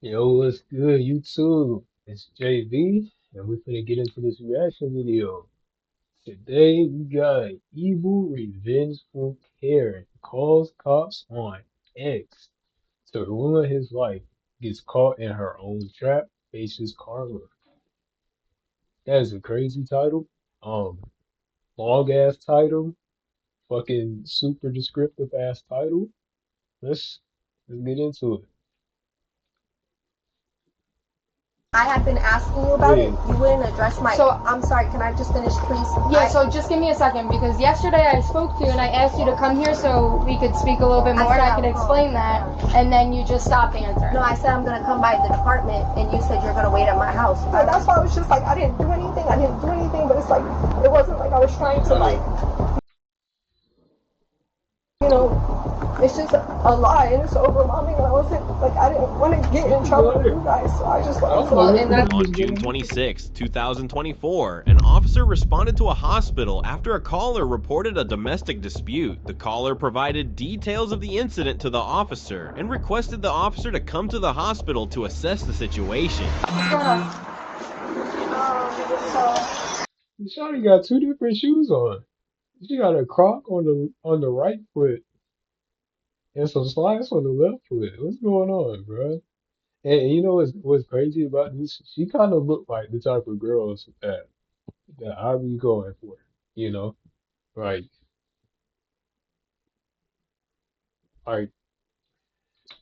Yo, what's good? You too. It's JV, and we're gonna get into this reaction video. Today we got evil, revengeful Karen calls cops on ex to ruin his life, gets caught in her own trap, faces karma. That is a crazy title. Um, long ass title, fucking super descriptive ass title. Let's let's get into it. I had been asking you about it. Wait, You wouldn't address my. So I'm sorry. Can I just finish, please? Yeah, so just give me a second because yesterday I spoke to you and I asked you to come here so we could speak a little bit more and I could explain that, and then you just stopped answering. No, I said I'm gonna come by the department, and you said you're gonna wait at my house. So that's why I was just like, I didn't do anything. I didn't do anything, but it's like it wasn't like I was trying to like, you know, it's just a lie and it's overwhelming. And I wasn't like I didn't want to get in trouble with you guys, so I just I wanted don't to know like. what And the that hell is On June going 26, 2024, an officer responded to a hospital after a caller reported a domestic dispute. The caller provided details of the incident to the officer and requested the officer to come to the hospital to assess the situation. So on. Shawty got two different shoes on. She got a croc on the right foot and some slides on the left foot. What's going on, bro? And you know what's crazy about this? She kind of looked like the type of girls that I be going for. You know, like like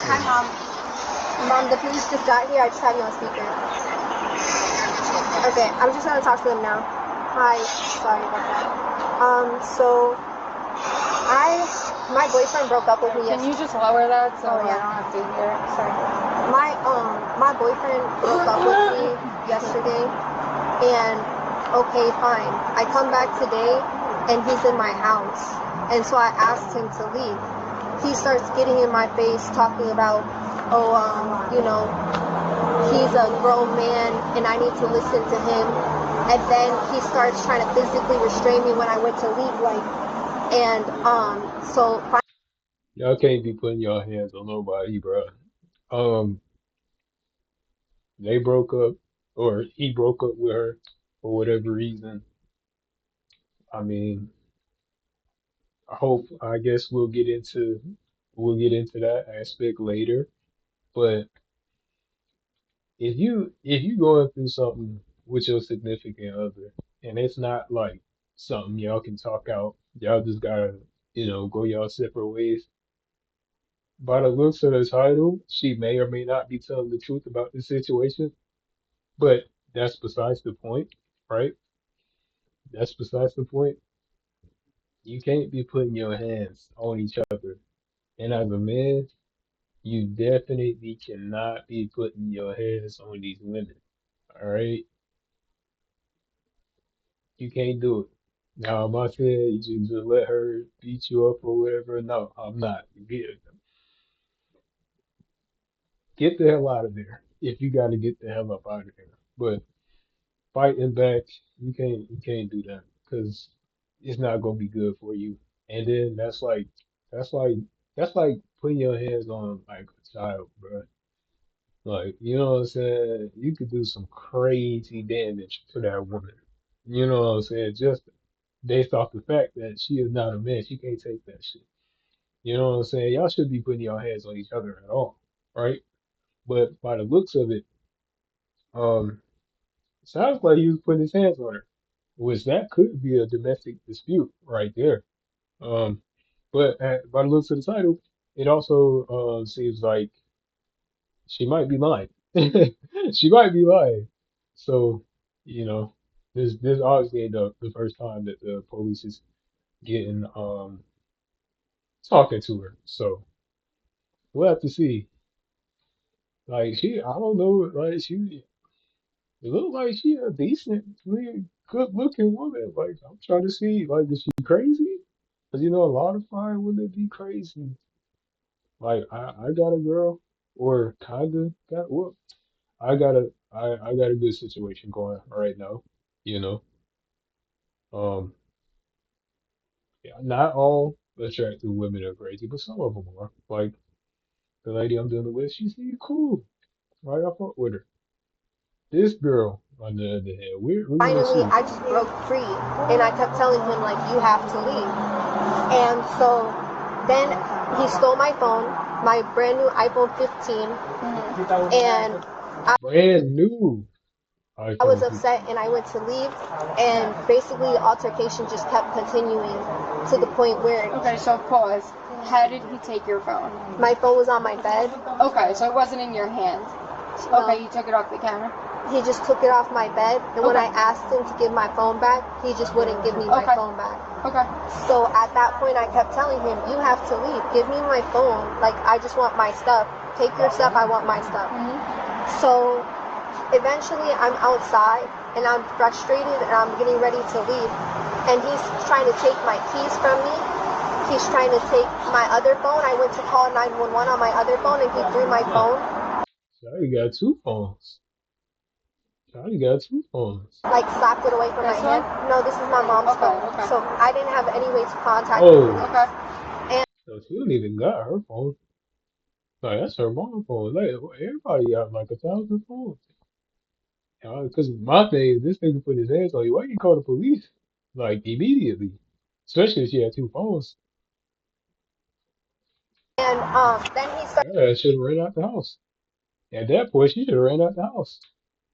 hi, mom. Mom, the police just got here. I just have you on speaker. Okay, I'm just gonna talk to them now. Hi, sorry about that. So my boyfriend broke up with me Can yesterday. you just lower that so Oh, I yeah. don't have to hear it? Sorry. My boyfriend broke up with me yesterday, and okay, fine. I come back today, and he's in my house, and so I asked him to leave. He starts getting in my face, talking about, oh, he's a grown man, and I need to listen to him. And then he starts trying to physically restrain me when I went to leave, like, and so y'all can't be putting your hands on nobody, bro. Um, they broke up or he broke up with her for whatever reason. I mean, I guess we'll get into that aspect later. But if you going through something with your significant other and it's not like something y'all can talk out, y'all just gotta, go y'all separate ways. By the looks of the title, she may or may not be telling the truth about the situation, but that's besides the point, right? That's besides the point. You can't be putting your hands on each other. And as a man, you definitely cannot be putting your hands on these women. All right? You can't do it. Now, am I saying you just let her beat you up or whatever? No, I'm not. Get the hell out of there if you got to get the hell up out of there. But fighting back, you can't do that because it's not gonna be good for you. And then that's like that's like putting your hands on like a child, bro. Like, you know what I'm saying? You could do some crazy damage to that woman. You know what I'm saying? Just based off the fact that she is not a man, she can't take that shit. You know what I'm saying? Y'all should be putting your hands on each other at all, right? But by the looks of it, um, sounds like he was putting his hands on her, which that could be a domestic dispute right there. Um, but by the looks of the title, it also seems like she might be lying. She might be lying. So, you know, this obviously ain't the first time that the police is getting talking to her. So we'll have to see. Like I don't know, like it looks like she a decently good looking woman. Like I'm trying to see, like is she crazy? Cause you know a lot of fine women be crazy. Like I got a girl, or kinda got well, I got a good situation going right now. You know, um, yeah, not all attractive women are crazy, but some of them are. Like the lady I'm dealing with, she seems cool. right? I fuck with her. This girl, on the other hand, we're gonna Finally, see. I just broke free, and I kept telling him like, you have to leave. And so then he stole my phone, my brand new iPhone 15, and Brand new I was iPhone 15. upset and I went to leave, and basically the altercation just kept continuing to the point where Okay, so pause. How did he take your phone? my phone was on my bed. Okay, so it wasn't in your hand. No. Okay, you took it off the counter. He just took it off my bed, and when I Okay. asked him to give my phone back, he just wouldn't give me my Okay. phone back. Okay. So at that point, I kept telling him, you have to leave. Give me my phone. Like, I just want my stuff. Take your stuff. I want my stuff. So eventually, I'm outside, and I'm frustrated, and I'm getting ready to leave. And he's trying to take my keys from me. He's trying to take my other phone. I went to call 911 on my other phone, and he threw my Huh. phone. So you got two phones. So you got two phones. Like, slapped it away from my This hand. one? No, this is my mom's Okay, phone. okay. So I didn't have any way to contact the Oh, police. Okay. so she don't even got her phone. Like that's her mom's phone. Like everybody got like 1,000 phones. Because my thing is, this nigga put his hands on you. Why you call the police? Like immediately, especially if she had two phones. And then he Yeah, should have ran out the house. At that point, she should have ran out the house.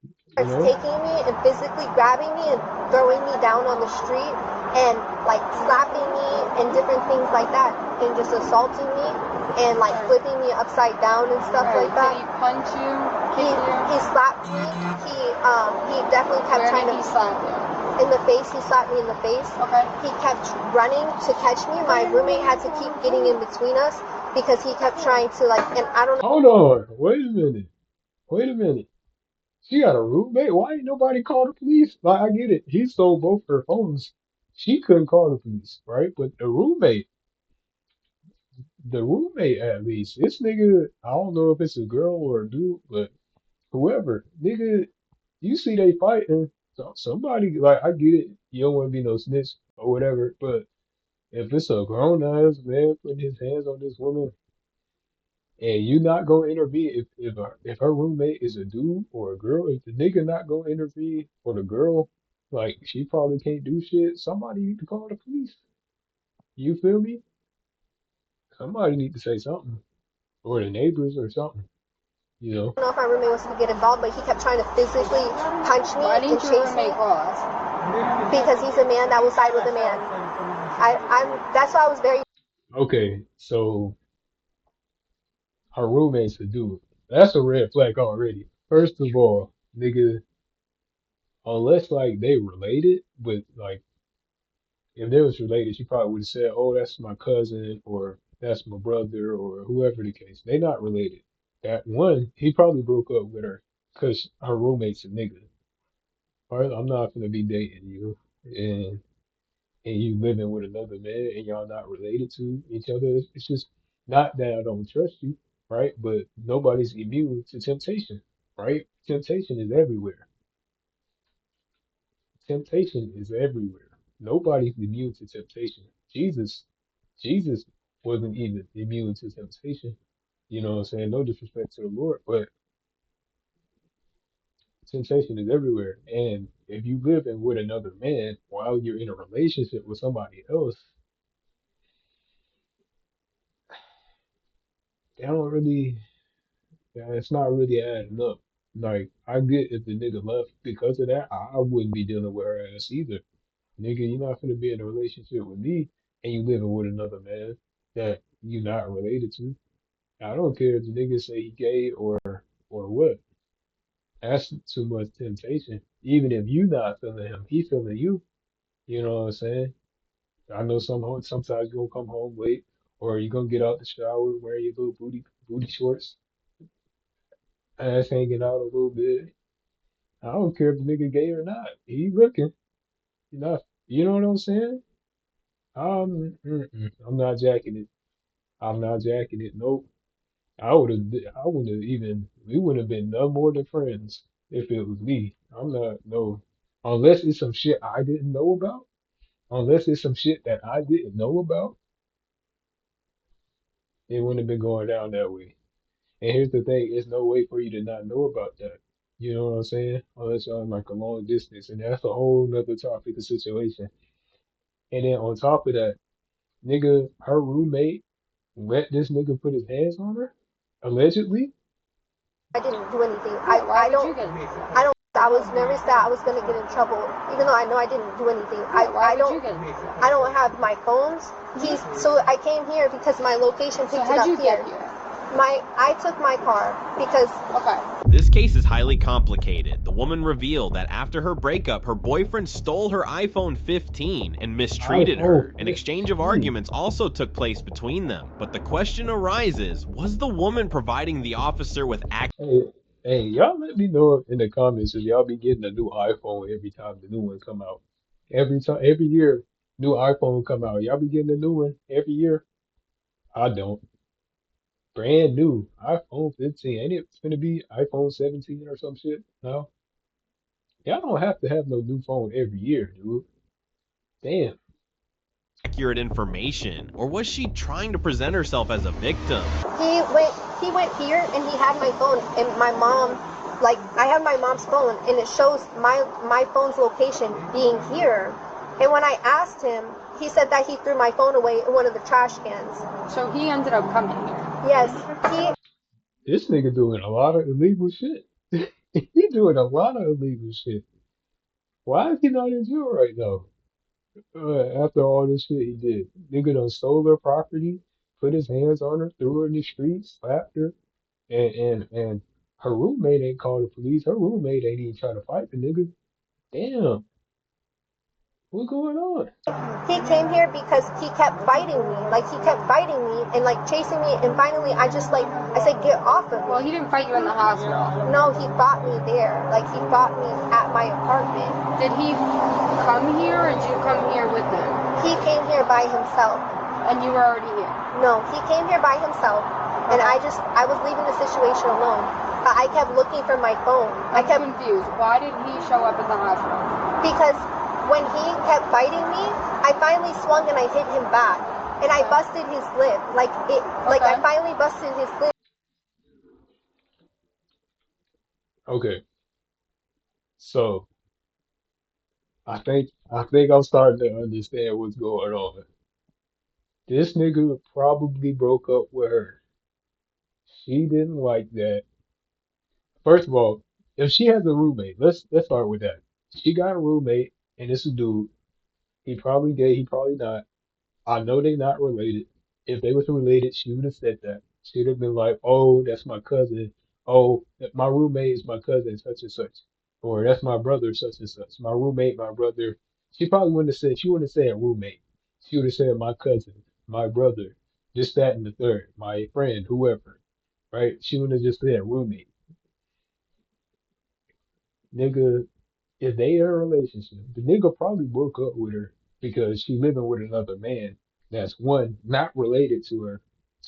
You starts know? taking me and physically grabbing me and throwing me down on the street and like slapping me and different things like that, and just assaulting me and like flipping me upside down and stuff Alright, like that. did he punch you? He Kick you? he slapped me. He definitely kept Where trying did he to slap you? in the face. He slapped me in the face. Okay. He kept running to catch me. My roommate had to keep getting in between us because he kept trying to like, and I don't know. Hold on. Wait a minute. Wait a minute. She got a roommate. Why ain't nobody called the police? Like I get it. He stole both her phones. She couldn't call the police, right? But the roommate at least. This nigga, I don't know if it's a girl or a dude, but whoever, nigga, you see they fighting. So somebody like I get it. You don't want to be no snitch or whatever, but if it's a grown ass man putting his hands on this woman and you not gonna intervene, if her roommate is a dude or a girl, if the nigga not gonna intervene for the girl, like she probably can't do shit. Somebody need to call the police. You feel me? Somebody need to say something, or the neighbors or something. You know. I don't know if my roommate wants to get involved, but he kept trying to physically punch me Why and didn't chase your me roommate call us? because he's a man that will side with a man. That's why I was very Okay, so her roommate's a dude. That's a red flag already. First of all, nigga, unless like they related, but like if they was related, she probably would have said, "Oh, that's my cousin," or "That's my brother," or whoever the case. They not related. That one, he probably broke up with her because her roommate's a nigga. All right, I'm not gonna be dating you, and you living with another man, and y'all not related to each other. It's just not that I don't trust you, right? But nobody's immune to temptation, right? Temptation is everywhere. Temptation is everywhere. Nobody's immune to temptation. Jesus wasn't even immune to temptation. You know what I'm saying? No disrespect to the Lord, but temptation is everywhere. And if you live in with another man while you're in a relationship with somebody else, they don't really, yeah, it's not really adding up. Like, I get if the nigga left because of that, I wouldn't be dealing with her ass either. Nigga, you're not gonna be in a relationship with me and you living with another man that you not related to. I don't care if the nigga say he gay or what. That's too much temptation. Even if you not feeling him, he feeling you. You know what I'm saying? I know sometimes you're gonna come home late or you're gonna get out the shower wearing your little booty shorts, ass hanging out a little bit. I don't care if the nigga gay or not. He looking. You know, you know what I'm saying? I'm not jacking it. I'm not jacking it. Nope. I would have even, we would have been no more than friends if it was me. I'm not, no. Unless it's some shit I didn't know about, unless it's some shit that I didn't know about, it wouldn't have been going down that way. And here's the thing, there's no way for you to not know about that. You know what I'm saying? Unless you're on like a long distance, and that's a whole nother topic of situation. And then on top of that, nigga, her roommate let this nigga put his hands on her, allegedly. I didn't do anything. Yeah, why I would don't. you get? I don't. I was nervous that I was gonna get in trouble, even though I know I didn't do anything. Yeah, why I would don't. you get? I don't have my phones. So I came here because my location So picked it how'd up you here. get here? I took my car because Okay. This case is highly complicated. The woman revealed that after her breakup, her boyfriend stole her iPhone 15 and mistreated iPhone her. An exchange of 15. arguments also took place between them. But the question arises, was the woman providing the officer with Hey, hey, y'all let me know in the comments if y'all be getting a new iPhone every time the new one come out. Every time, every year, new iPhone come out. Y'all be getting a new one every year. I don't. Brand new iPhone 15. Ain't it gonna be iPhone 17 or some shit? No. Y'all don't have to have no new phone every year, dude. Damn. accurate information? Or was she trying to present herself as a victim? he went he went here and he had my phone and my mom, like I have my mom's phone and it shows my phone's location being here. And when I asked him, he said that he threw my phone away in one of the trash cans. So he ended up coming here. Yes, he This nigga doing a lot of illegal shit. He doing a lot of illegal shit. Why is he not in jail right now? After all this shit he did. Nigga done stole her property, put his hands on her, threw her in the streets, slapped her, and her roommate ain't called the police. Her roommate ain't even trying to fight the nigga. Damn, what's going on? he came here because he kept fighting me. Like he kept fighting me and like chasing me and finally I just like I said get off of me. Well, he didn't fight you in the hospital. No, he fought me there. Like he fought me at my apartment. Did he come here or did you come here with him? He came here by himself. And you were already here? No, he came here by himself, and I was leaving the situation alone. But I kept looking for my phone. I'm confused. Why did he show up at the hospital? Because when he kept fighting me, I finally swung and I hit him back, and I busted his lip. Like I finally busted his lip. Okay, so I think I'm starting to understand what's going on. This nigga probably broke up with her. She didn't like that. First of all, if she has a roommate, let's start with that. She got a roommate, and it's a dude. He probably gay, he probably not. I know they not related. If they was related, she would have said that. She'd have been like, "Oh, that's my cousin. Oh, my roommate is my cousin, such and such, or that's my brother, such and such. My roommate, my brother." She probably wouldn't have said. She wouldn't have said roommate. She would have said my cousin, my brother, this, that, and the third, my friend, whoever. Right? She wouldn't have just said roommate. Nigga, if they in a relationship, the nigga probably broke up with her because she living with another man that's one, not related to her,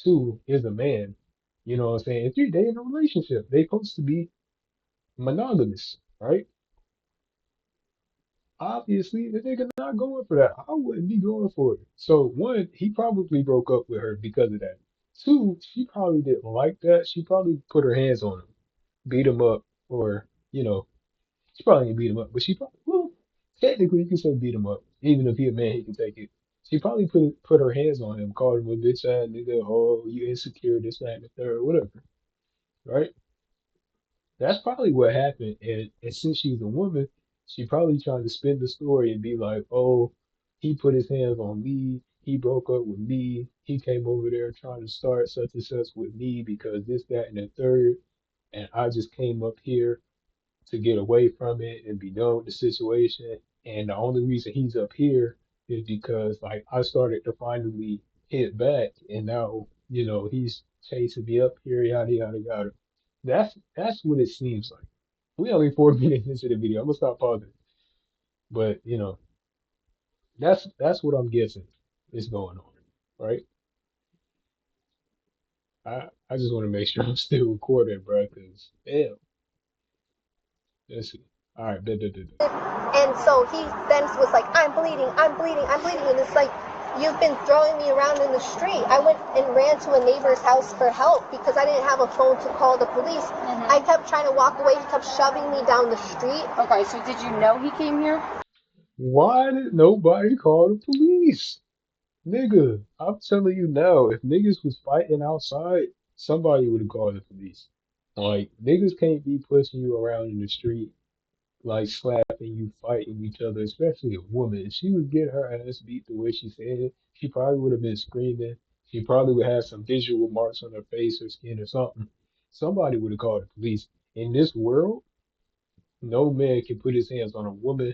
two, is a man. You know what I'm saying? Three, they in a relationship. They supposed to be monogamous, right? Obviously, the nigga not going for that. I wouldn't be going for it. So one, he probably broke up with her because of that. Two, she probably didn't like that. She probably put her hands on him, beat him up, or, she probably didn't beat him up, but she probably, well, technically you can say beat him up. Even if he a man, he can take it. She probably put her hands on him, called him a bitch ass nigga, oh, you insecure, this, that, and the third, whatever. Right? That's probably what happened. And since she's a woman, she probably trying to spin the story and be like, oh, he put his hands on me, he broke up with me, he came over there trying to start such and such with me because this, that, and the third, and I just came up here to get away from it and be done with the situation. And the only reason he's up here is because like I started to finally hit back, and now he's chasing me up here, yada yada yada. That's what it seems like. We only 4 minutes into the video. I'm gonna stop pausing, but that's what I'm guessing is going on, right? I just want to make sure I'm still recording, bro, because damn, let's see. All right, da, da, da, da. And so he then was like, I'm bleeding, I'm bleeding, I'm bleeding. And it's like, you've been throwing me around in the street. I went and ran to a neighbor's house for help because I didn't have a phone to call the police. I kept trying to walk away. He kept shoving me down the street. Okay, so did you know he came here? Why did nobody call the police? Nigga, I'm telling you now, if niggas was fighting outside, somebody would have called the police. Like, niggas can't be pushing you around in the street, like slapping you, fighting each other, especially a woman. If she was getting her ass beat the way she said it, she probably would have been screaming. She probably would have some visual marks on her face or skin or something. Somebody would have called the police. In this world, no man can put his hands on a woman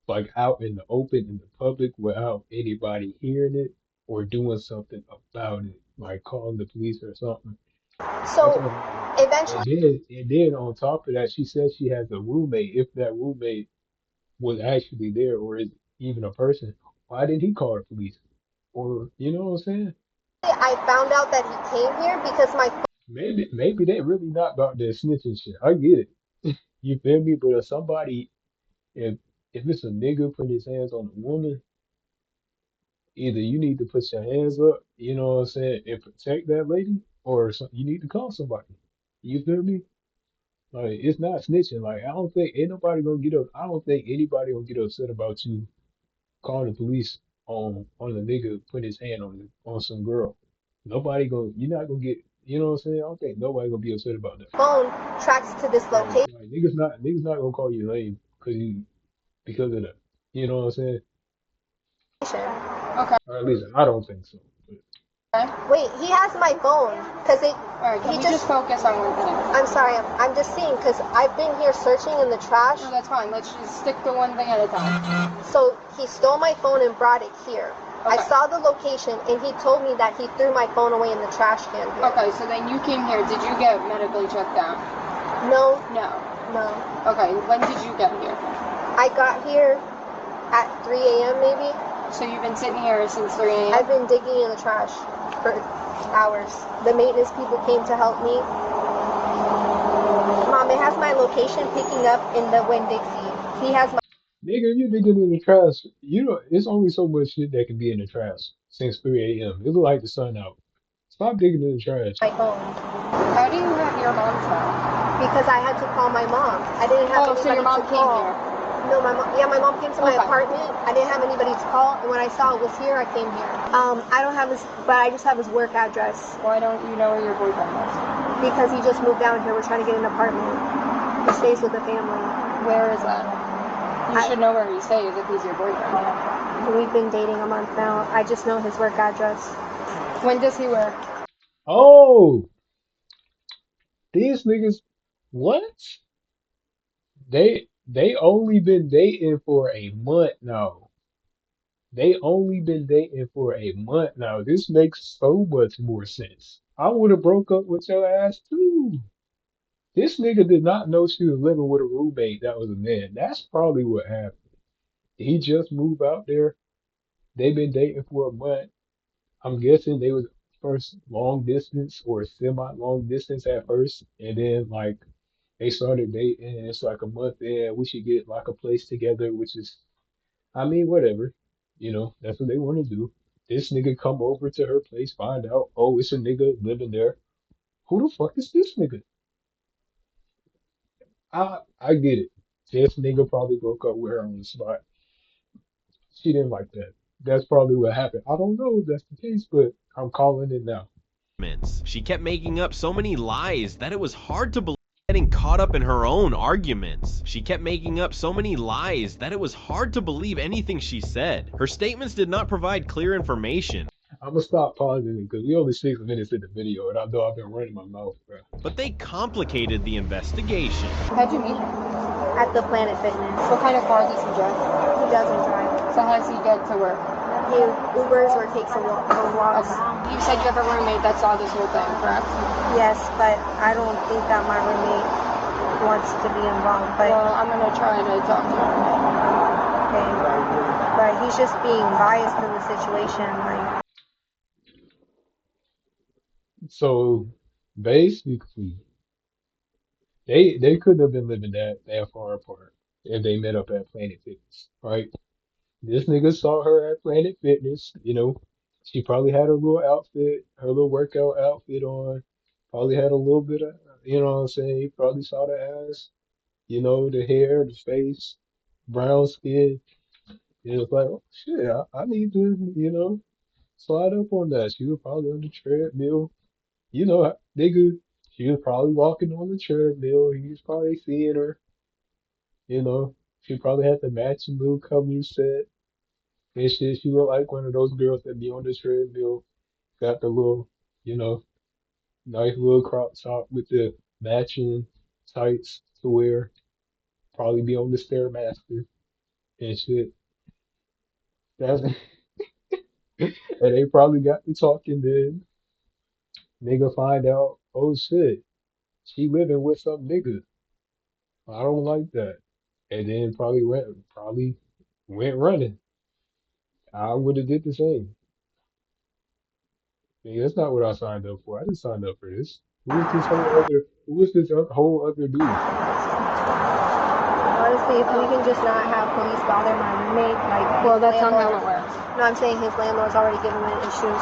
like out in the open in the public without anybody hearing it or doing something about it, like calling the police or something. That's So what happened. eventually, And then on top of that, she said she has a roommate. If that roommate was actually there or is even a person, why didn't he call the police? Or you know what I'm saying? I found out that he came here because my Maybe they really not about that snitching shit. I get it. You feel me? But if somebody if if it's a nigga putting his hands on a woman, either you need to put your hands up, you know what I'm saying, and protect that lady, or you need to call somebody. You feel me? Like it's not snitching. Like I don't think ain't nobody gonna get up. I don't think anybody gonna get upset about you calling the police on a nigga putting his hand on some girl. Nobody gonna. You're not gonna get. You know what I'm saying? I don't think nobody gonna be upset about that. phone tracks to this location. Like niggas not gonna call you lame because of that. You know what I'm saying? Okay. Or at least I don't think so. But Wait, he has my phone because Alright, can he we just. just focus on one thing? I'm sorry, I'm just seeing because I've been here searching in the trash. No, that's fine. Let's just stick to one thing at a time. So he stole my phone and brought it here. I Okay. saw the location and he told me that he threw my phone away in the trash can here. Okay, so then you came here. Did you get medically checked out? No, No. no. Okay, when did you get here? I got here at 3 a.m. maybe. So you've been sitting here since 3 a.m.? I've been digging in the trash for hours. The maintenance people came to help me. Mom, it has my location picking up in the Winn-Dixie. He has nigga, you digging in the trash. You know, it's only so much shit that can be in the trash since 3 a.m. It look like the sun out. Stop digging in the trash. my phone How do you have your mom's phone? because I had to call my mom. I didn't have Oh, so anybody your mom to came call. here. No, my mom. Yeah, my mom came to my Okay. apartment. I didn't have anybody to call, and when I saw it was here, I came here. I don't have his, but I just have his work address Why don't you know where your boyfriend is? because he just moved down here. We're trying to get an apartment. He stays with the family. Where is that? You should know where he stays if he's your boyfriend. We've been dating a month now. I just know his work address. When does he work? Oh, these niggas, what? They only been dating for a month now. They only been dating for a month now. This makes so much more sense. I would have broke up with your ass too. This nigga did not know she was living with a roommate that was a man. That's probably what happened. He just moved out there. They've been dating for a month. I'm guessing they was first long distance or semi long distance at first, and then like they started dating. And it's like a month in. We should get like a place together, which is, I mean, whatever. You know, that's what they want to do. This nigga come over to her place, find out, oh, it's a nigga living there. Who the fuck is this nigga? I get it. This nigga probably broke up with her on the spot. She didn't like that. That's probably what happened. I don't know if that's the case, but I'm calling it now. She kept making up so many lies that it was hard to believe, getting caught up in her own arguments. She kept making up so many lies that it was hard to believe anything she said. Her statements did not provide clear information, I'm gonna stop pausing it because we only 6 minutes in the video, and I know I've been running my mouth, bro. but they complicated the investigation. How'd you meet him? At the Planet Fitness. What kind of car does he drive? He doesn't drive. So how does he get to work? He Ubers or takes a walks. Okay. You said you have a roommate that saw this whole thing, correct? Yes, but I don't think that my roommate wants to be involved. But Well, I'm gonna try to talk to him. okay, but he's just being biased in the situation. Like So basically, they couldn't have been living that far apart if they met up at Planet Fitness, right? This nigga saw her at Planet Fitness, you know. She probably had her little outfit, her little workout outfit on. Probably had a little bit of, you know what I'm saying? He probably saw the ass, you know, the hair, the face, brown skin. It was like, oh shit, I need to, you know, slide up on that. She was probably on the treadmill. You know, nigga, she was probably walking on the treadmill. He was probably seeing her, you know. She probably had the matching little color set and shit. She looked like one of those girls that be on the treadmill, got the little, you know, nice little crop top with the matching tights to wear. Probably be on the Stairmaster and shit. That's and they probably got to talking then. Nigga find out, oh shit, she living with some nigga. I don't like that. And then probably went running. I would have did the same. Nigga, that's not what I signed up for. I didn't sign up for this. Who is this whole other dude? Honestly, if we can just not have police bother my roommate, like, Well, his that's not how landlord. it works. No, I'm saying his landlord's already given him issues.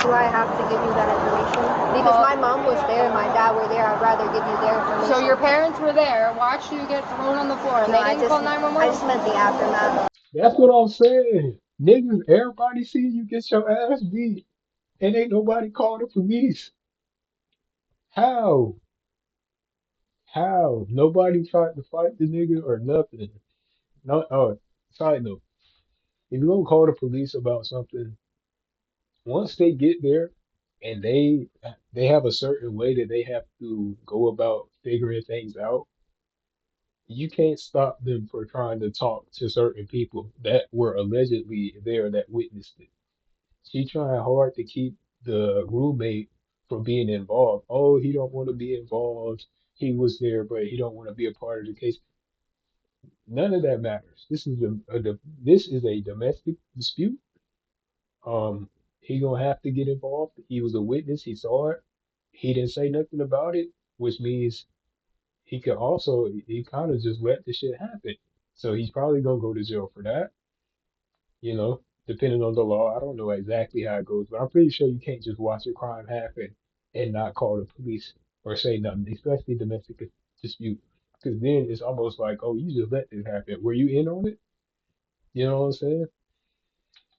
Do I have to give you that information? Because Well, my mom was there and my dad were there. I'd rather give you their information. So your parents were there, watched you get thrown on the floor, and No, they didn't call I 911? just meant the aftermath. That's what I'm saying. Niggas, everybody see you get your ass beat and ain't nobody call the police. How? How? Nobody tried to fight the nigga or nothing. No, oh, side note. If you don't call the police about something, once they get there and they have a certain way that they have to go about figuring things out, you can't stop them for trying to talk to certain people that were allegedly there that witnessed it. She trying hard to keep the roommate from being involved. Oh, he don't want to be involved. He was there, but he don't want to be a part of the case. None of that matters. This is a domestic dispute. He gonna have to get involved. He was a witness. He saw it. He didn't say nothing about it, which means he kind of just let the shit happen. So he's probably gonna go to jail for that. You know, depending on the law. I don't know exactly how it goes, but I'm pretty sure you can't just watch a crime happen and not call the police or say nothing, especially domestic dispute. Because then it's almost like, oh, you just let this happen. Were you in on it? You know what I'm saying?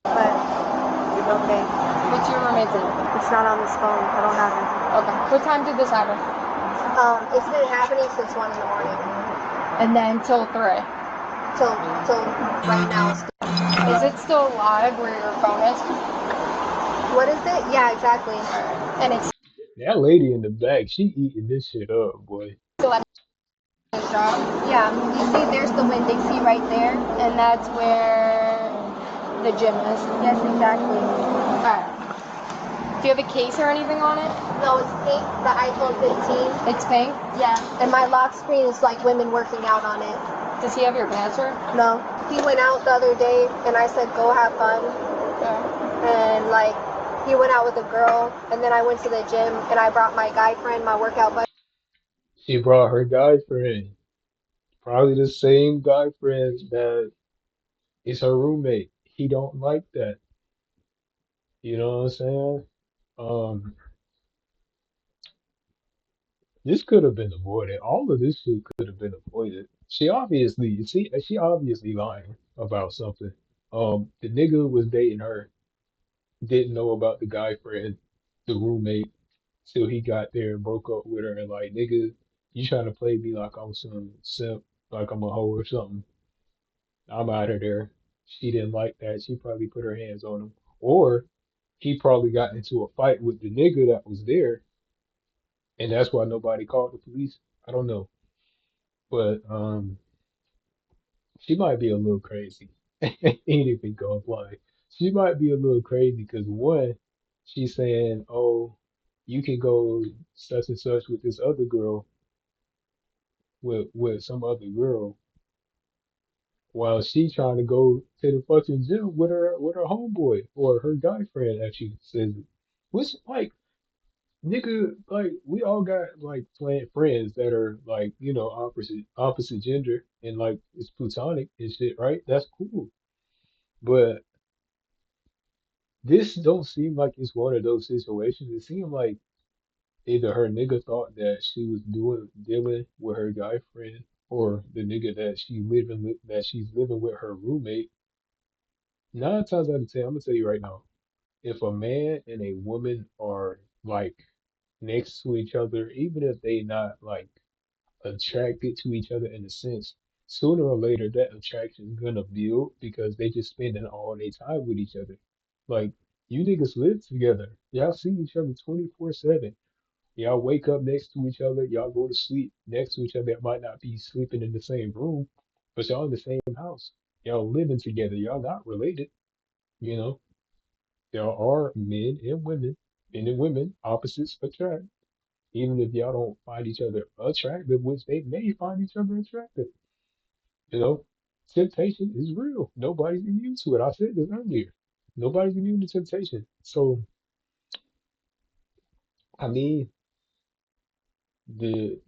But, okay. What's your roommate's name? It's not on this phone. I don't have it. Okay. What time did this happen? It's been happening since 1 in the morning. And then till 3. Till right now. Is it still live where your phone is? What is it? Yeah, exactly. And it's That lady in the back, she eating this shit up, boy. still at his job? Yeah, you see, there's the Winn-Dixie right there. And that's where the gym is. Yes, exactly. Alright. Do you have a case or anything on it? No, it's pink, the iPhone 15. It's pink? Yeah, and my lock screen is like women working out on it. Does he have your password? No, he went out the other day, and I said, go have fun. Yeah. And like, he went out with a girl, and then I went to the gym, and I brought my guy friend, my workout buddy. She brought her guy friend, probably the same guy friend that is her roommate. He don't like that. You know what I'm saying? Um, this could have been avoided. All of this shit could have been avoided. She obviously lying about something. The nigga was dating her, didn't know about the guy friend, the roommate, till he got there and broke up with her and like, nigga, you trying to play me like I'm some simp, like I'm a hoe or something. I'm out of there. She didn't like that. She probably put her hands on him. Or he probably got into a fight with the nigga that was there, and that's why nobody called the police. I don't know. But she might be a little crazy. Ain't even gonna lie. She might be a little crazy because one, she's saying, "Oh, you can go such and such with this other girl, with some other girl," while she trying to go to the fucking gym with her homeboy or her guy friend, as she says it. Which like nigga, like we all got like friends that are like opposite gender and like it's platonic and shit, right? That's cool. But this don't seem like it's one of those situations. It seemed like either her nigga thought that she was dealing with her guy friend, or the nigga that she's living with her roommate. 9 times out of 10, I'm gonna tell you right now, if a man and a woman are like next to each other, even if they not like attracted to each other in a sense, sooner or later that attraction is gonna build because they just spending all their time with each other. Like you niggas live together. Y'all see each other 24/7. Y'all wake up next to each other. Y'all go to sleep next to each other. Y'all might not be sleeping in the same room, but y'all in the same house. Y'all living together. Y'all not related. You know, there are men and women, opposites attract. Even if y'all don't find each other attractive, which they may find each other attractive. You know, temptation is real. Nobody's immune to it. I said this earlier. Nobody's immune to temptation. So, I mean, the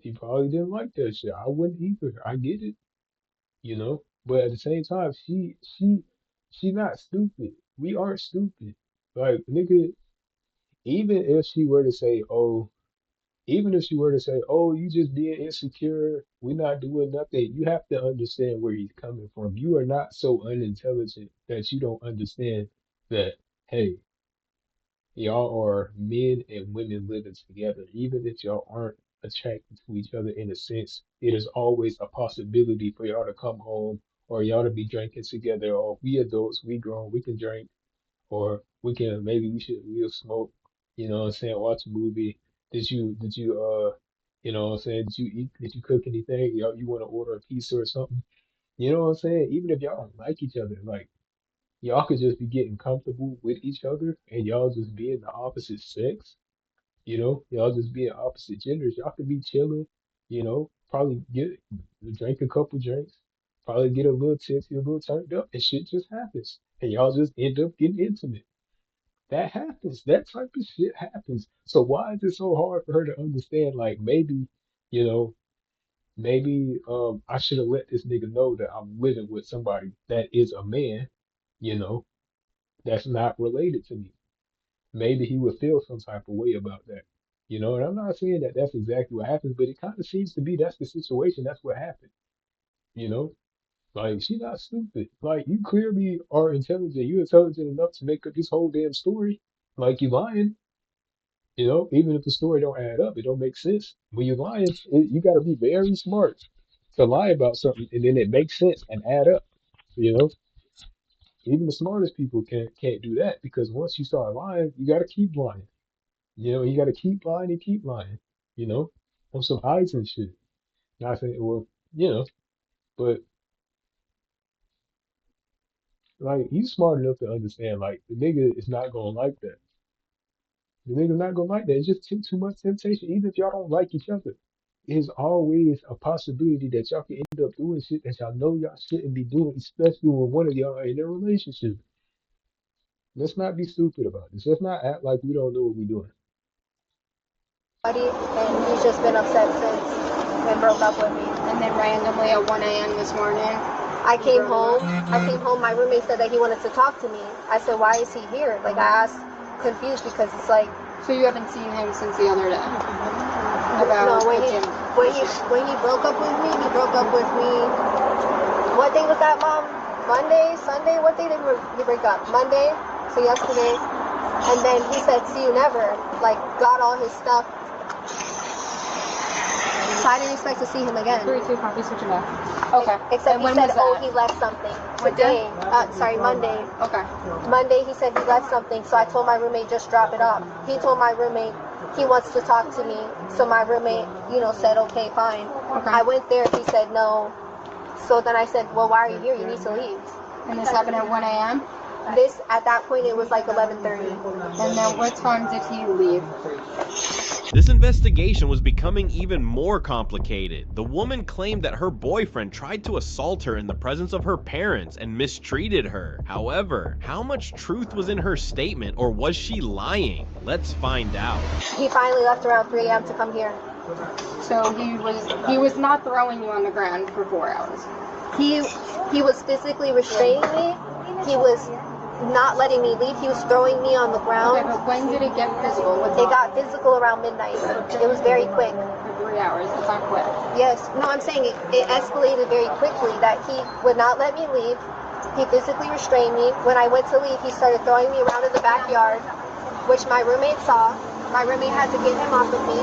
he probably didn't like that shit. I wouldn't either. I get it, you know. But at the same time, she not stupid. We aren't stupid. Like nigga, even if she were to say, oh, even if she were to say, oh, you just being insecure, we're not doing nothing, you have to understand where he's coming from. You are not so unintelligent that you don't understand that, hey, y'all are men and women living together. Even if y'all aren't attracted to each other in a sense, it is always a possibility for y'all to come home or y'all to be drinking together. Or we adults, we grown, we can drink, or we can maybe we'll smoke, you know what I'm saying, watch a movie. Did you you know what I'm saying, did you cook anything? You want to order a pizza or something? You know what I'm saying? Even if y'all don't like each other, like y'all could just be getting comfortable with each other and y'all just being the opposite sex, you know, y'all just being opposite genders. Y'all could be chilling, you know, probably drink a couple drinks, probably get a little tipsy, a little turned up, and shit just happens. And y'all just end up getting intimate. That happens. That type of shit happens. So why is it so hard for her to understand? Like maybe, you know, maybe I should have let this nigga know that I'm living with somebody that is a man, you know, that's not related to me. Maybe he would feel some type of way about that. You know, and I'm not saying that that's exactly what happens, but it kind of seems to be that's the situation. That's what happened. You know, like she's not stupid. Like you clearly are intelligent. You're intelligent enough to make up this whole damn story. Like you lying. You know, even if the story don't add up, it don't make sense. When you're lying, you got to be very smart to lie about something, and then it makes sense and add up. You know, even the smartest people can't do that because once you start lying, you got to keep lying. You know, you got to keep lying and keep lying. You know, on some eyes and shit. Not saying, well, you know, but like he's smart enough to understand. Like the nigga is not gonna like that. The nigga's not gonna like that. It's just too much temptation. Even if y'all don't like each other, there's always a possibility that y'all can end up doing shit that y'all know y'all shouldn't be doing, especially when one of y'all are in a relationship. Let's not be stupid about this. Let's not act like we don't know what we're doing. Buddy, and he's just been upset since and broke up with me. And then randomly at 1 a.m. this morning. I came home. My roommate said that he wanted to talk to me. I said, why is he here? Like I asked, confused because it's like. So you haven't seen him since the other day? No, when he broke up with me, he broke up with me. What day was that, Mom? Monday, Sunday? What day did we break up? Monday. So yesterday. And then he said, see you never. Like got all his stuff. So I didn't expect to see him again. 3-2 copy, switching back. Okay. Except he said, oh, he left something today. Monday. Okay. Monday he said he left something, so I told my roommate just drop it off. He told my roommate he wants to talk to me, so my roommate, said okay, fine. Okay. I went there, he said no. So then I said, well, why are you here? You need to leave. And this happened at 1 a.m.? This, at that point, it was like 11:30. And then what time did he leave? This investigation was becoming even more complicated. The woman claimed that her boyfriend tried to assault her in the presence of her parents and mistreated her. However, how much truth was in her statement, or was she lying? Let's find out. He finally left around 3 a.m. to come here. So he was not throwing you on the ground for 4 hours. he was physically restraining me. He was not letting me leave. He was throwing me on the ground. Okay, but when did it get physical? It got physical around midnight. It was very quick. For 3 hours. It's not quick. Yes. No, I'm saying it escalated very quickly, that he would not let me leave. He physically restrained me. When I went to leave, he started throwing me around in the backyard, which my roommate saw. My roommate had to get him off of me.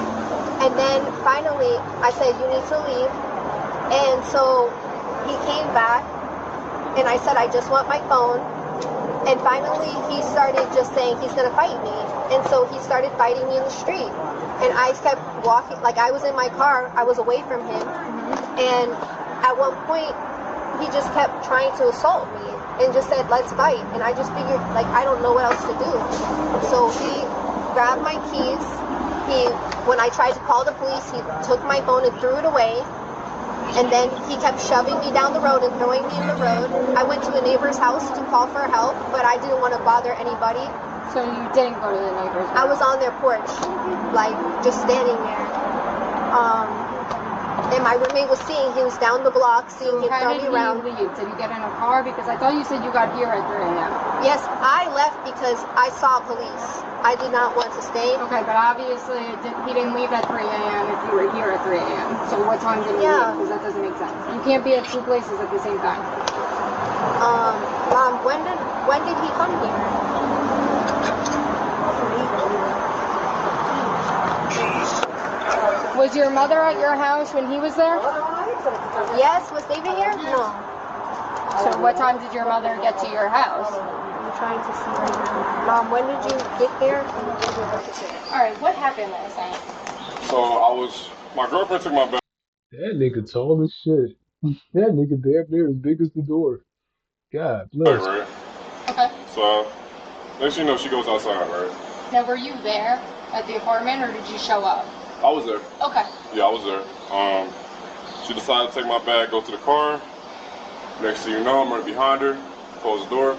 And then finally, I said, you need to leave. And so he came back, and I said, I just want my phone. And finally, he started just saying he's going to fight me. And so he started fighting me in the street. And I kept walking, like I was in my car, I was away from him. And at one point, he just kept trying to assault me and just said, let's fight. And I just figured, like, I don't know what else to do. So he grabbed my keys. When I tried to call the police, he took my phone and threw it away. And then he kept shoving me down the road and throwing me in the road. I went to a neighbor's house to call for help, but I didn't want to bother anybody. So you didn't go to the neighbor's house? I was on their porch, like, just standing there. And my roommate was seeing, he was down the block, seeing him throw me around. How did he leave? Did you get in a car? Because I thought you said you got here at 3 a.m. Yes, I left because I saw police. I did not want to stay. Okay, but obviously he didn't leave at 3 a.m. if you were here at 3 a.m. So what time did he leave? Because that doesn't make sense. You can't be at two places at the same time. Mom, when did he come here? Was your mother at your house when he was there? Yes, was David here? No. So what time did your mother get to your house? I'm trying to see right now. Mom, when did you get there? Alright, what happened last night? So my girlfriend took my bag. That nigga tall as shit. That nigga damn near as big as the door. God bless. Right? Okay. So next thing you know, she goes outside, right? Now, were you there at the apartment or did you show up? I was there. Okay. Yeah, I was there. She decided to take my bag, go to the car. Next thing you know, I'm right behind her, close the door.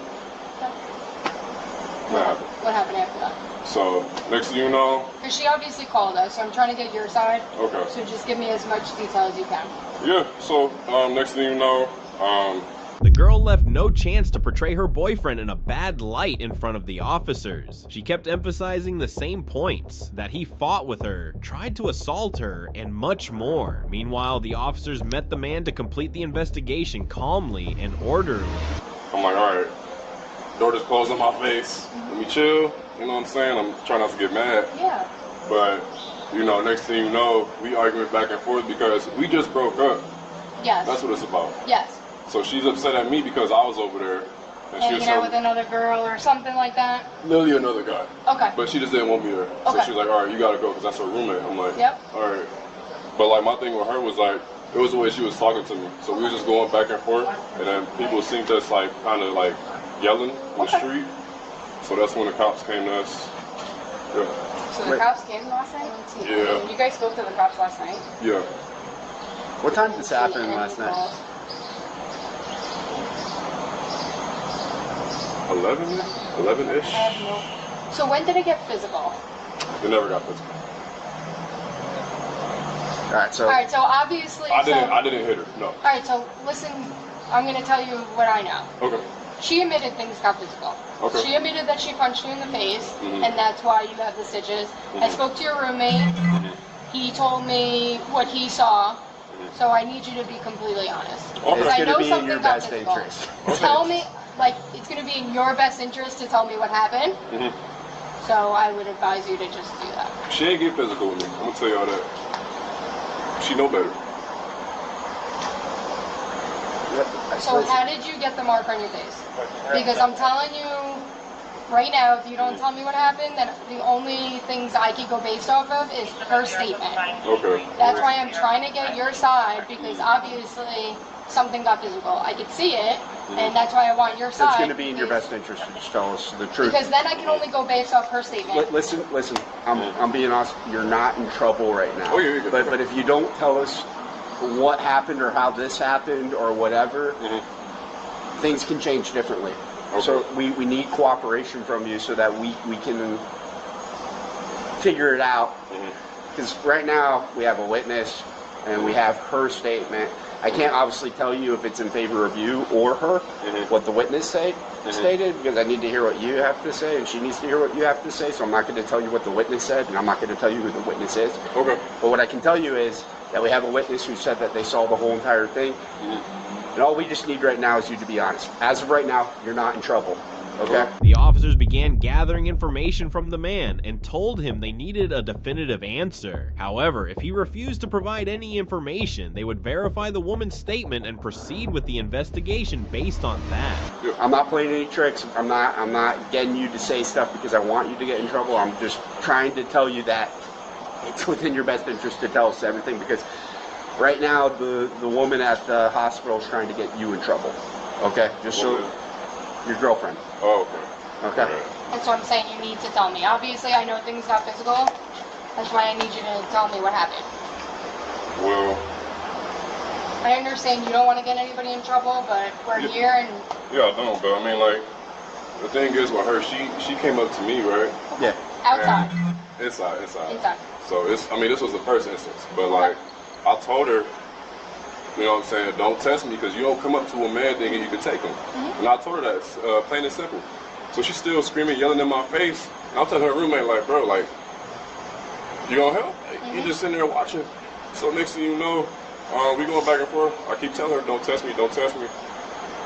What happened after that? So next thing you know, Because she obviously called us, so I'm trying to get your side. okay. So just give me as much detail as you can. Yeah. So next thing you know, The girl left no chance to portray her boyfriend in a bad light in front of the officers. She kept emphasizing the same points, that he fought with her, tried to assault her, and much more. Meanwhile, the officers met the man to complete the investigation calmly and orderly. I'm like, all right, door just closed on my face. Let me chill. You know what I'm saying? I'm trying not to get mad. Yeah. But you know, next thing you know, we arguing back and forth because we just broke up. Yes. That's what it's about. Yes. So she's upset at me because I was over there. And she was hanging out with another girl or something like that? Literally another guy. Okay. But she just didn't want me there. Okay. So she was like, all right, you gotta go because that's her roommate. I'm like, Yep. all right. But like my thing with her was like, it was the way she was talking to me. So we was just going back and forth. And then people seemed just like kind of like yelling on the street. So that's when the cops came to us. Yeah. So the cops came last night? Yeah. You guys spoke to the cops last night? Yeah. What time did this happen last night? 11-ish? So when did it get physical? It never got physical. Alright, so Obviously... I didn't hit her, no. Alright, so listen, I'm going to tell you what I know. Okay. She admitted things got physical. Okay. She admitted that she punched you in the face, Mhm. and that's why you have the stitches. I spoke to your roommate. He told me what he saw, so I need you to be completely honest. Okay. Because I It's know gonna be in something your got best physical. interest. Tell me, like, it's going to be in your best interest to tell me what happened. Mhm. So I would advise you to just do that. She ain't get physical with me. I'm gonna tell y'all that. She know better. So how did you get the mark on your face? Because I'm telling you right now, if you don't tell me what happened, then the only things I could go based off of is her statement. Okay. That's why I'm trying to get your side, because obviously something got physical. I could see it, and that's why I want your side. it's going to be in your best interest to just tell us the truth. Because then I can only go based off her statement. Listen, I'm being honest, you're not in trouble right now. Oh, yeah, you're good. But if you don't tell us what happened or how this happened or whatever, things can change differently. Okay. So we need cooperation from you so that we can figure it out. Because right now we have a witness and we have her statement, I can't obviously tell you if it's in favor of you or her, what the witness stated, because I need to hear what you have to say, and she needs to hear what you have to say, so I'm not going to tell you what the witness said, and I'm not going to tell you who the witness is. Okay. But what I can tell you is that we have a witness who said that they saw the whole entire thing, and all we just need right now is you to be honest. As of right now, you're not in trouble. Okay? The officers began gathering information from the man and told him they needed a definitive answer. However, if he refused to provide any information, they would verify the woman's statement and proceed with the investigation based on that. I'm not playing any tricks. I'm not getting you to say stuff because I want you to get in trouble. I'm just trying to tell you that it's within your best interest to tell us everything, because right now the woman at the hospital is trying to get you in trouble. Okay? Just so your girlfriend. Oh, okay. Okay. That's what I'm saying. You need to tell me. Obviously, I know things got physical. That's why I need you to tell me what happened. Well, I understand you don't want to get anybody in trouble, but we're here and... Yeah, I don't, but I mean, like, the thing is with her, she came up to me, right? Yeah. Outside. Inside. Inside. So this was the first instance, but like, I told her, you know what I'm saying, don't test me because you don't come up to a man thinking you can take him. And I told her that, plain and simple. So she's still screaming, yelling in my face. And I'm telling her roommate, like, bro, like, you gonna help? Like, you just sitting there watching. So next thing you know, we going back and forth. I keep telling her, don't test me, don't test me.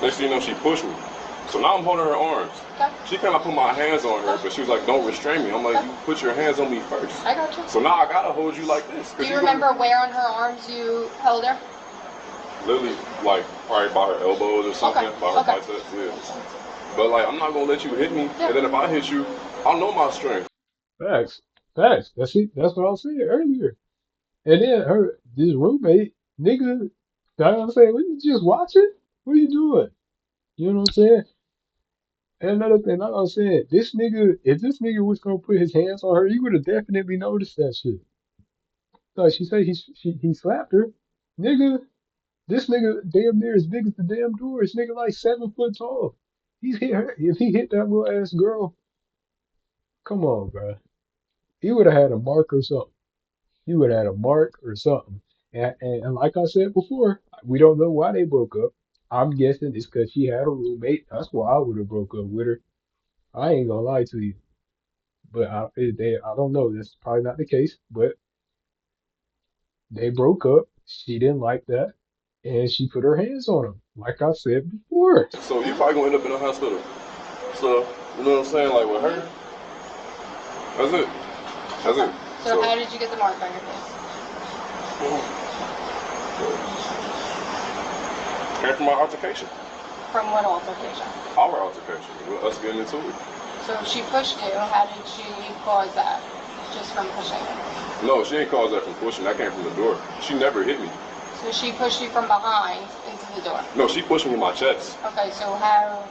Next thing you know, she pushed me. So now I'm holding her arms. Okay. She kind of put my hands on her, but she was like, don't restrain me. I'm like, you put your hands on me first. I got you. So now I gotta hold you like this. Do you remember where on her arms you held her? Literally, like, probably by her elbows or something, by her biceps, yeah. But like, I'm not gonna let you hit me, and then if I hit you, I'll know my strength. Facts. Facts. That's it. That's what I was saying earlier. And then this roommate, nigga, you know what I'm saying? What, you just watching? What are you doing? You know what I'm saying? And another thing, like I was saying, this nigga, if this nigga was gonna put his hands on her, he would have definitely noticed that shit. Like she said, he slapped her. Nigga, this nigga damn near as big as the damn door. This nigga like 7 foot tall. He's hit her. If he hit that little ass girl, come on, bro. He would have had a mark or something. He would have had a mark or something. And like I said before, we don't know why they broke up. I'm guessing it's because she had a roommate. That's why I would have broke up with her. I ain't gonna lie to you. But I don't know. That's probably not the case. But they broke up. She didn't like that. And she put her hands on him, like I said before. So you probably gonna end up in the hospital. So, you know what I'm saying? Like with her, that's it. That's it. So how did you get the mark on your face? Came from my altercation. From what altercation? Our altercation. Us getting into it. So she pushed you. How did she cause that? Just from pushing you? No, she ain't caused that from pushing. That came from the door. She never hit me. So she pushed you from behind into the door? No, she pushed me in my chest. Okay, so how?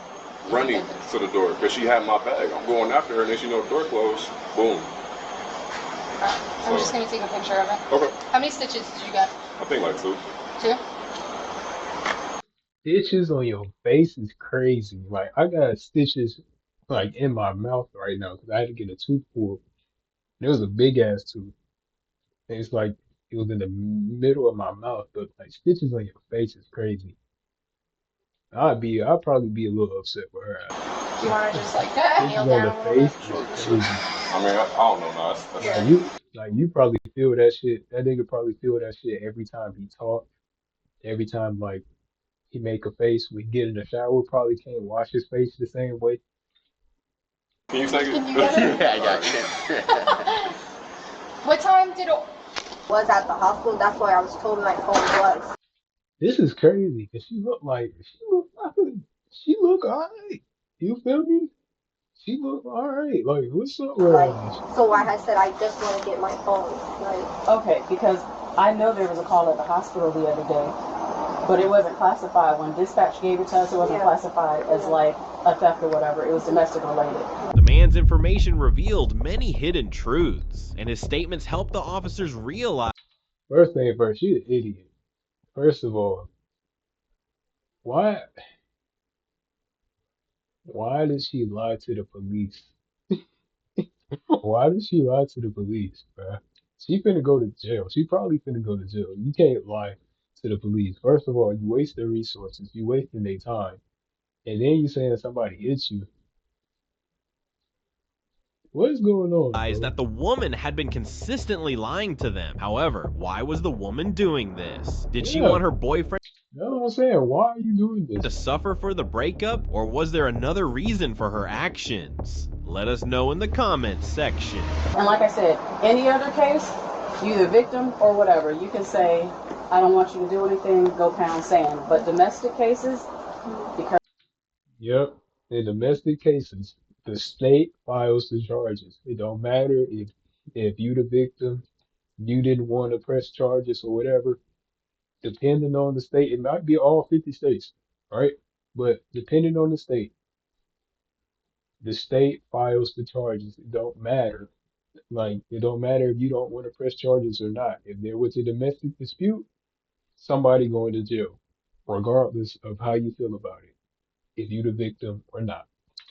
Running to the door because she had my bag. I'm going after her, and then she know the door closed. Boom. Okay. I'm just gonna take a picture of it. Okay. How many stitches did you get? I think like 2. 2? Stitches on your face is crazy. Like I got stitches like in my mouth right now because I had to get a tooth pulled. It was a big ass tooth. And it's like it was in the middle of my mouth, but like stitches on your face is crazy. I'd probably be a little upset with her. Do you want to just like Stitches kneel on down the a little bit? face is crazy. I mean, I don't know now. You probably feel that shit. That nigga probably feel that shit every time he talk. Every time like he make a face, we get in the shower, probably can't wash his face the same way. Can you take it? Can you get it? Yeah, I got you. What time did it? Was at the hospital. That's why I was told my phone was. This is crazy because she look alright. You feel me? She look alright. Like what's up with Like, her? so like I said, I just want to get my phone. Like, Okay, because I know there was a call at the hospital the other day, but it wasn't classified. When dispatch gave it to us, it wasn't classified as like a theft or whatever. It was domestic related. The man's information revealed many hidden truths, and his statements helped the officers realize. First thing first, she's an idiot. First of all, why why did she lie to the police? Why did she lie to the police, bruh? She finna go to jail. She probably finna go to jail. You can't lie to the police. First of all, you waste their resources, you wasting their time, and then you saying somebody hits you. What is going on, bro? That the woman had been consistently lying to them. However, why was the woman doing this? Did she Yeah, want her boyfriend you know what I'm saying? Why are you doing to this? suffer for the breakup, or was there another reason for her actions? Let us know in the comments section. And like I said, any other case, you the victim or whatever, you can say, I don't want you to do anything, go pound sand. But domestic cases, because Yep. In domestic cases, the state files the charges. It don't matter if you the victim, you didn't want to press charges or whatever. Depending on the state, it might be all 50 states, right? But depending on the state files the charges. It don't matter. Like it don't matter if you don't want to press charges or not. If there was a domestic dispute, somebody going to jail, regardless of how you feel about it, if you the victim or not.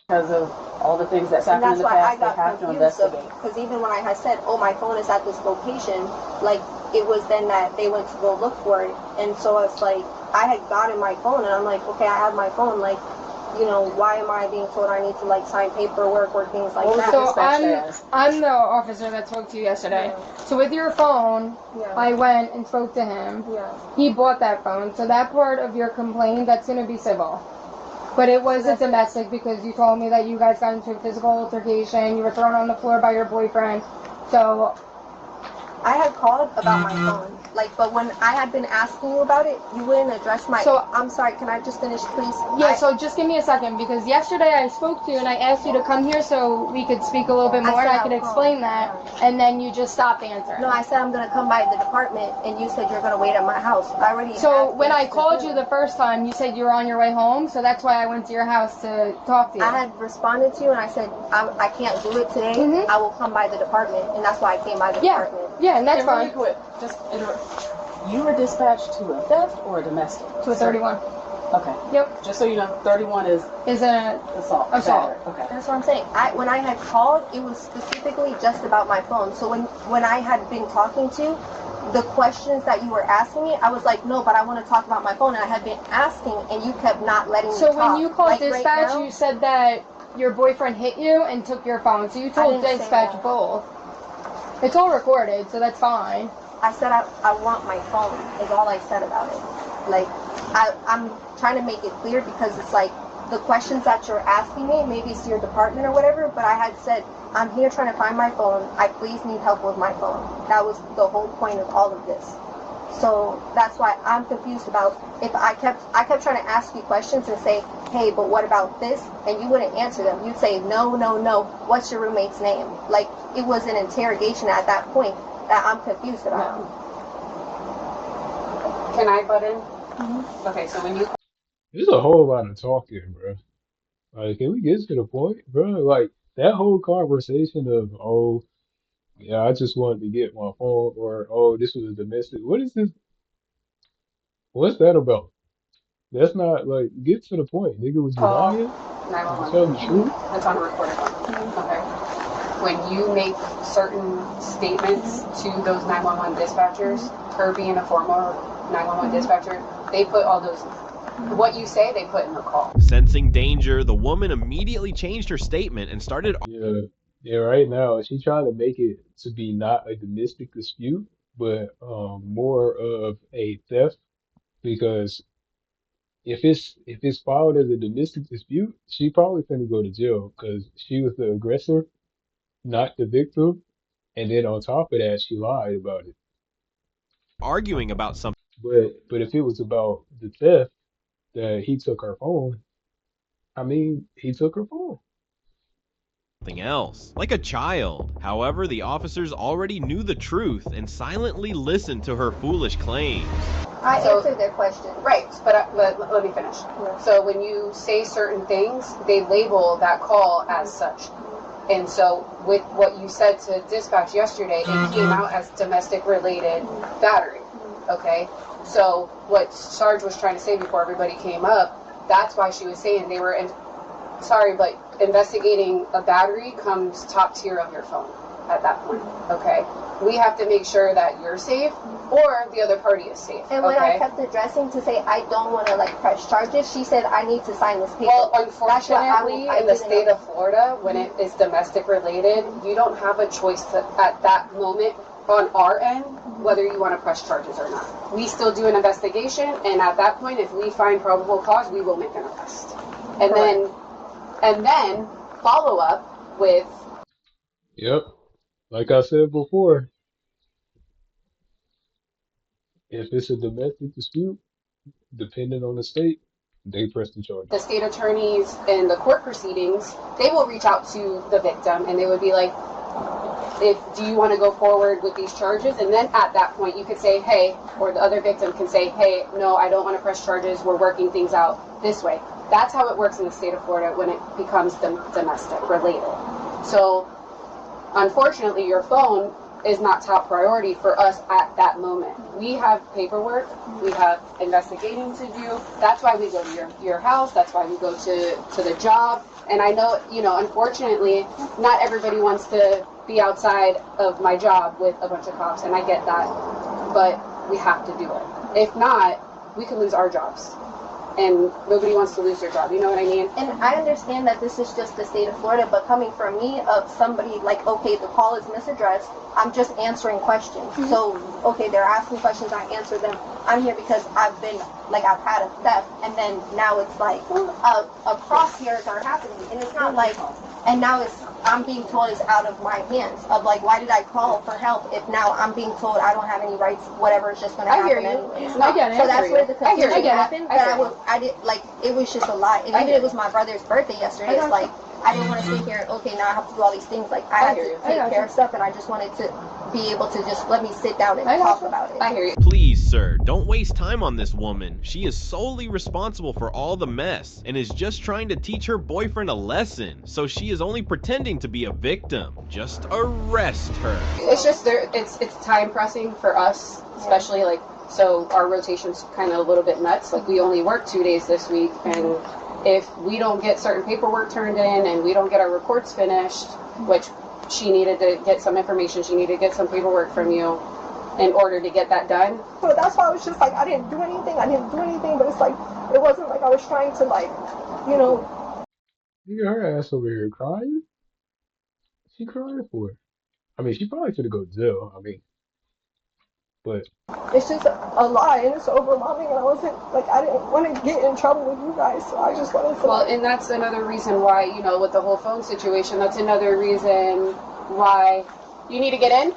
of all the things that's And happened in that's the why I past, they got have to confused investigate. because even when I had said, oh, my phone is at this location, like it was then that they went to go look for it. And so it's like, I had gotten my phone and I'm like, okay, I have my phone. Like, you know, why am I being told I need to like sign paperwork or things like that? So Dispatch I'm the officer that spoke to you yesterday. Yeah. So with your phone, Yeah. I went and spoke to him. Yeah. He bought that phone. So that part of your complaint, that's going to be civil. But it was a domestic because you told me that you guys got into a physical altercation. You were thrown on the floor by your boyfriend. So I had called about my phone, like, but when I had been asking you about it, you wouldn't address my. So I'm sorry. Can I just finish, please? yeah. So just give me a second because yesterday I spoke to you and I asked you to come here so we could speak a little bit more and I could explain that, and then you just stopped answering. No, I said I'm gonna come by the department, and you said you're gonna wait at my house. I already. So when I called you the first time, you said you were on your way home, so that's why I went to your house to talk to you. I had responded to you, and I said I can't do it today. Mhm. I will come by the department, and that's why I came by the department. Yeah, and that's And really fine. quick, just interrupt. You were dispatched to a theft or a domestic? To a 31. Okay. Yep. Just so you know, 31 is an assault. assault. Okay. That's what I'm saying. When I had called, it was specifically just about my phone. So when I had been talking to the questions that you were asking me, I was like, no, but I want to talk about my phone. And I had been asking, and you kept not letting me So talk. when you called Like, dispatch, right now, you said that your boyfriend hit you and took your phone. So you told didn't say dispatch that. both. It's all recorded, so that's fine. I said I want my phone is all I said about it. Like I'm trying to make it clear because it's like the questions that you're asking me, maybe it's your department or whatever, but I had said I'm here trying to find my phone. I please need help with my phone. That was the whole point of all of this. So that's why I'm confused about if I kept trying to ask you questions and say, hey, but what about this? And you wouldn't answer them. You'd say, no, no, no. What's your roommate's name? Like it was an interrogation at that point that I'm confused about. Can I butt in? Mm-hmm. Okay, so when you There's a whole lot of talking, bro. Like, can we get to the point, bro? Like that whole conversation of, oh, yeah, I just wanted to get my phone, or oh, this was a domestic. What is this? What's that about? That's not like get to the point, nigga. Was you call lying? Did you tell the 911, truth? that's on a recorded phone. Okay. When you make certain statements to those 911 dispatchers, her being a former 911 dispatcher, they put all those, what you say, they put in the call. Sensing danger, the woman immediately changed her statement and started Yeah, yeah. Right now, she trying to make it to be not a domestic dispute, but more of a theft because if it's filed as a domestic dispute, she probably finna go to jail because she was the aggressor, not the victim, and then on top of that, she lied about it. arguing about something But if it was about the theft that he took her phone, I mean, he took her phone. else, like a child. However, the officers already knew the truth and silently listened to her foolish claims. I So- answered their question. Right, but let me finish. Yeah. So when you say certain things, they label that call as such. And so with what you said to dispatch yesterday, it came out as domestic related battery. Okay? So what Sarge was trying to say before everybody came up, that's why she was saying they were, sorry, but investigating a battery comes top tier of your phone. at that point, okay? We have to make sure that you're safe or the other party is safe. And when okay? I kept addressing to say I don't want to like press charges, she said I need to sign this paper. Well, unfortunately, in the state of Florida, when it is domestic related, you don't have a choice at that moment on our end whether you want to press charges or not. We still do an investigation, and at that point, if we find probable cause, we will make an arrest. And then follow up with. Yep. Like I said before, if it's a domestic dispute, depending on the state, they press the The charges. state attorneys in the court proceedings, they will reach out to the victim and they would be like, do you want to go forward with these charges? And then at that point you could say, hey, or the other victim can say, hey, no, I don't want to press charges. We're working things out this way. That's how it works in the state of Florida when it becomes domestic related. So unfortunately, your phone is not top priority for us at that moment. We have paperwork, we have investigating to do. That's why we go to your house. That's why we go to the job. And I know, unfortunately, not everybody wants to be outside of my job with a bunch of cops, and I get that. But we have to do it. If not, we could lose our jobs. And nobody wants to lose their job, you know what I mean? And I understand that this is just the state of Florida, but coming from me, of somebody like, okay, the call is misaddressed, I'm just answering questions. Mm-hmm. So, okay, they're asking questions, I answer them. I'm here because I've had a theft, and then now it's like, a crosshairs are happening, and it's not like, and now I'm being told it's out of my hands, of like, why did I call for help if now I'm being told I don't have any rights, whatever is just going to happen anyway. I get it. So that's where the confusion happened, that I did, like, it was just a lot. And even it was my brother's birthday yesterday, it's like, I didn't want to sit here, okay, now I have to do all these things. Like, I had to take care of stuff, and I just wanted to be able to just let me sit down and talk about it. I hear you. Please, sir, don't waste time on this woman. She is solely responsible for all the mess and is just trying to teach her boyfriend a lesson, so she is only pretending to be a victim. Just arrest her. It's just it's time pressing for us, especially like, so our rotation's kind of a little bit nuts. Like, we only work 2 days this week, and if we don't get certain paperwork turned in and we don't get our reports finished, which she needed to get some information, she needed to get some paperwork from you in order to get that done. So that's why I was just like, I didn't do anything, but it's like, it wasn't like I was trying to, like, You got her ass over here crying. She crying for it. I mean, she probably should have go to jail. I mean, but it's just a lie, and it's overwhelming, and I didn't want to get in trouble with you guys, so I just wanted to. Well, and that's another reason why, with the whole phone situation, that's another reason why you need to get in.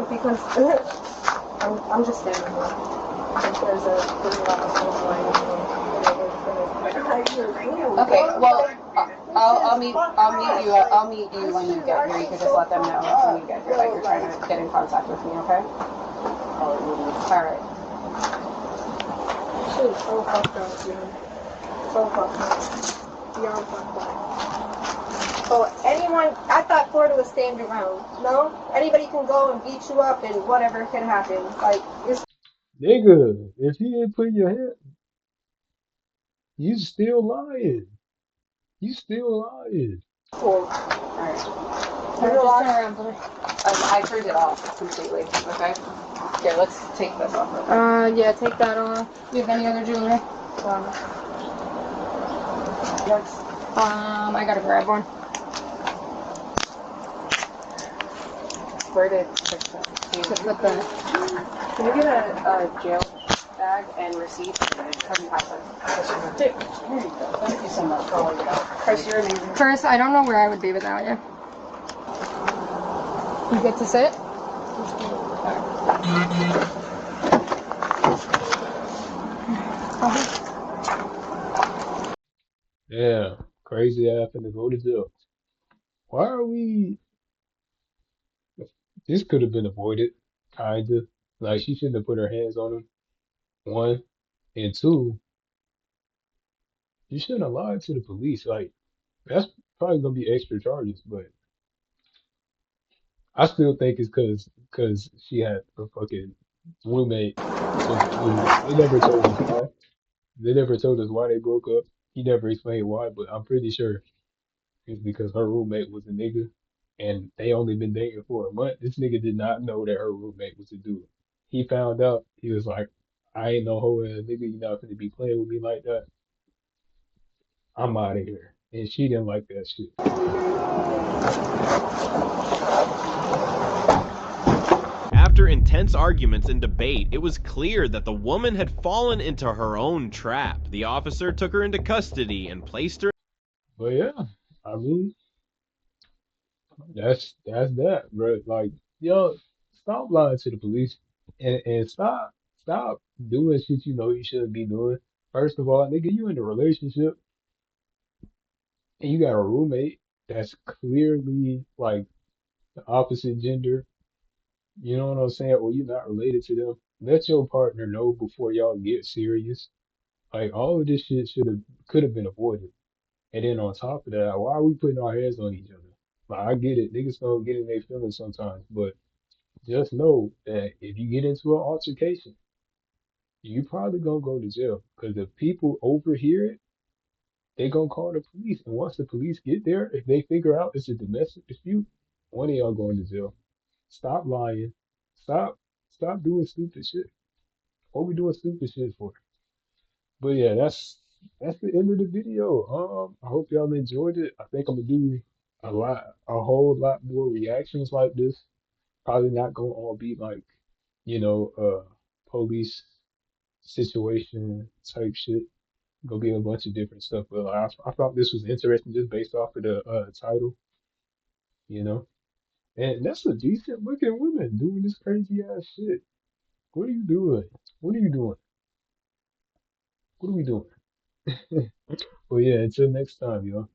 Because I'm just standing here. There's a lot of Okay, well, I'll meet you when you get here. You can just let them know when you get here that you're trying to get in contact with me, okay? All right. Shit, so fucked up, dude. So fucked up. Beyond fucked up. So anyone, I thought Florida was stand around. No? Anybody can go and beat you up and whatever can happen. Like, it's. nigga, if he didn't put your hand, you still lying. You still lying. Cool. Alright. I turned it off completely, okay? Here, let's take this off. Yeah, take that off. Do you have any other jewelry? I gotta grab one. Where did Can you get a jail bag and receipt? Because you have them. Here you go. Thank you so much for all your help. Chris, you're amazing. Chris, I don't know where I would be without you. You get to sit? Yeah, crazy ass finna go to jail. Why are we? This could have been avoided, kinda. Like, she shouldn't have put her hands on him. One and two, you shouldn't have lied to the police. Like, that's probably gonna be extra charges, but I still think it's because she had a fucking roommate. And they never told us why. They never told us why they broke up. He never explained why, but I'm pretty sure it's because her roommate was a nigga and they only been dating for a month. This nigga did not know that her roommate was a dude. He found out. He was like, I ain't no hoe ass nigga. You're not gonna be playing with me like that. I'm out of here. And she didn't like that shit. After intense arguments and debate, it was clear that the woman had fallen into her own trap. The officer took her into custody and placed her. But yeah, I mean, that's that, bro. Like, yo, stop lying to the police and stop doing shit you know you shouldn't be doing. First of all, nigga, you in a relationship and you got a roommate that's clearly like the opposite gender. You know what I'm saying? Or you're not related to them. Let your partner know before y'all get serious. Like all of this shit could have been avoided. And then on top of that, why are we putting our hands on each other? Like I get it, niggas don't get in their feelings sometimes, but just know that if you get into an altercation, you probably gonna go to jail. Because if people overhear it, they gonna call the police. And once the police get there, if they figure out it's a domestic dispute, one of y'all going to jail. Stop lying. Stop stop doing stupid shit. What we doing stupid shit for? But yeah, that's the end of the video. I hope y'all enjoyed it. I think I'm gonna do a whole lot more reactions like this. Probably not gonna all be like, police situation type shit. Gonna be a bunch of different stuff. But I thought this was interesting just based off of the title, you know. And that's a decent looking woman doing this crazy ass shit. What are you doing? What are you doing? What are we doing? Well, yeah, until next time, y'all.